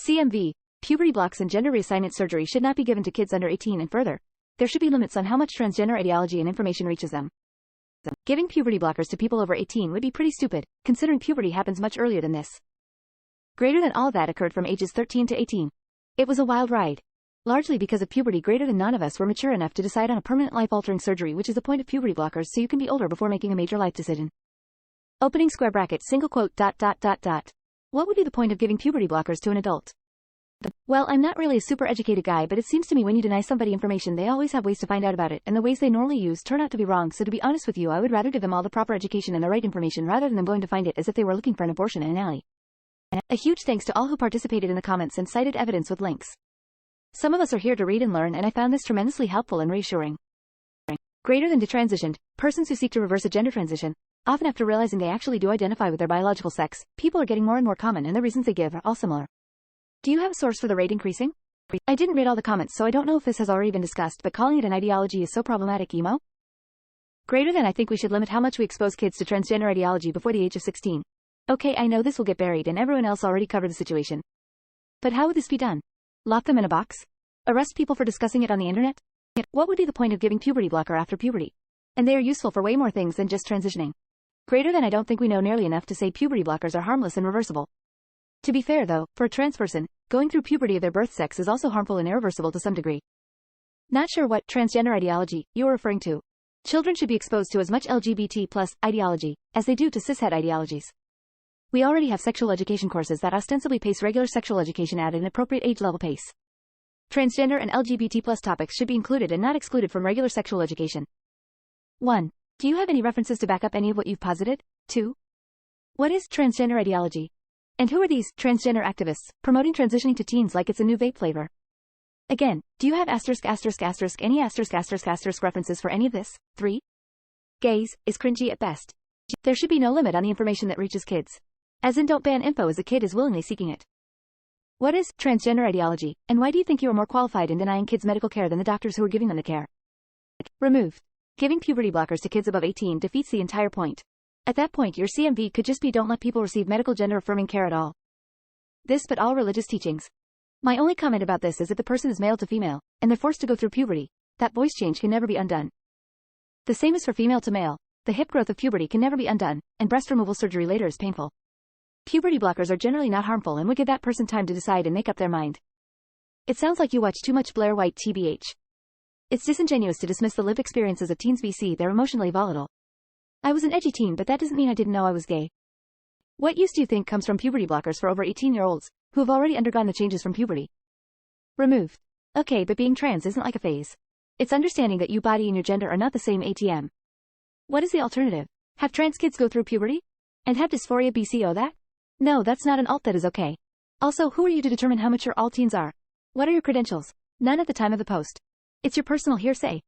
CMV, puberty blocks and gender reassignment surgery should not be given to kids under 18 and further. There should be limits on how much transgender ideology and information reaches them. Giving puberty blockers to people over 18 would be pretty stupid, considering puberty happens much earlier than this. Greater than all of that occurred from ages 13 to 18. It was a wild ride. Largely because of puberty, greater than none of us were mature enough to decide on a permanent life-altering surgery, which is the point of puberty blockers, so you can be older before making a major life decision. Opening square bracket, single quote, ... What would be the point of giving puberty blockers to an adult? Well, I'm not really a super educated guy, but it seems to me when you deny somebody information, they always have ways to find out about it, and the ways they normally use turn out to be wrong, so to be honest with you, I would rather give them all the proper education and the right information rather than them going to find it as if they were looking for an abortion in an alley. A huge thanks to all who participated in the comments and cited evidence with links. Some of us are here to read and learn, and I found this tremendously helpful and reassuring. Greater than detransitioned, persons who seek to reverse a gender transition, often after realizing they actually do identify with their biological sex, people are getting more and more common, and the reasons they give are all similar. Do you have a source for the rate increasing? I didn't read all the comments, so I don't know if this has already been discussed, but calling it an ideology is so problematic, emo? Greater than I think we should limit how much we expose kids to transgender ideology before the age of 16. Okay, I know this will get buried and everyone else already covered the situation. But how would this be done? Lock them in a box? Arrest people for discussing it on the internet? What would be the point of giving puberty blocker after puberty? And they are useful for way more things than just transitioning. Greater than I don't think we know nearly enough to say puberty blockers are harmless and reversible. To be fair though, for a trans person, going through puberty of their birth sex is also harmful and irreversible to some degree. Not sure what transgender ideology you are referring to. Children should be exposed to as much LGBT+ ideology as they do to cishet ideologies. We already have sexual education courses that ostensibly pace regular sexual education at an appropriate age level pace. Transgender and LGBT+ topics should be included and not excluded from regular sexual education. 1. Do you have any references to back up any of what you've posited? 2. What is transgender ideology? And who are these transgender activists promoting transitioning to teens like it's a new vape flavor? Again, do you have any references for any of this? 3. Gays is cringy at best. There should be no limit on the information that reaches kids. As in, don't ban info as a kid is willingly seeking it. What is transgender ideology, and why do you think you are more qualified in denying kids medical care than the doctors who are giving them the care? Removed. Giving puberty blockers to kids above 18 defeats the entire point. At that point, your CMV could just be don't let people receive medical gender-affirming care at all. This but all religious teachings. My only comment about this is if the person is male to female, and they're forced to go through puberty, that voice change can never be undone. The same is for female to male. The hip growth of puberty can never be undone, and breast removal surgery later is painful. Puberty blockers are generally not harmful and would give that person time to decide and make up their mind. It sounds like you watch too much Blair White TBH. It's disingenuous to dismiss the lived experiences of teens vc they're emotionally volatile. I was an edgy teen, but that doesn't mean I didn't know I was gay. What use do you think comes from puberty blockers for over 18-year-olds, who have already undergone the changes from puberty? Removed. Okay, but being trans isn't like a phase. It's understanding that your body and your gender are not the same ATM. What is the alternative? Have trans kids go through puberty? And have dysphoria BCO that? No, that's not an alt that is okay. Also, who are you to determine how mature all teens are? What are your credentials? None at the time of the post. It's your personal hearsay.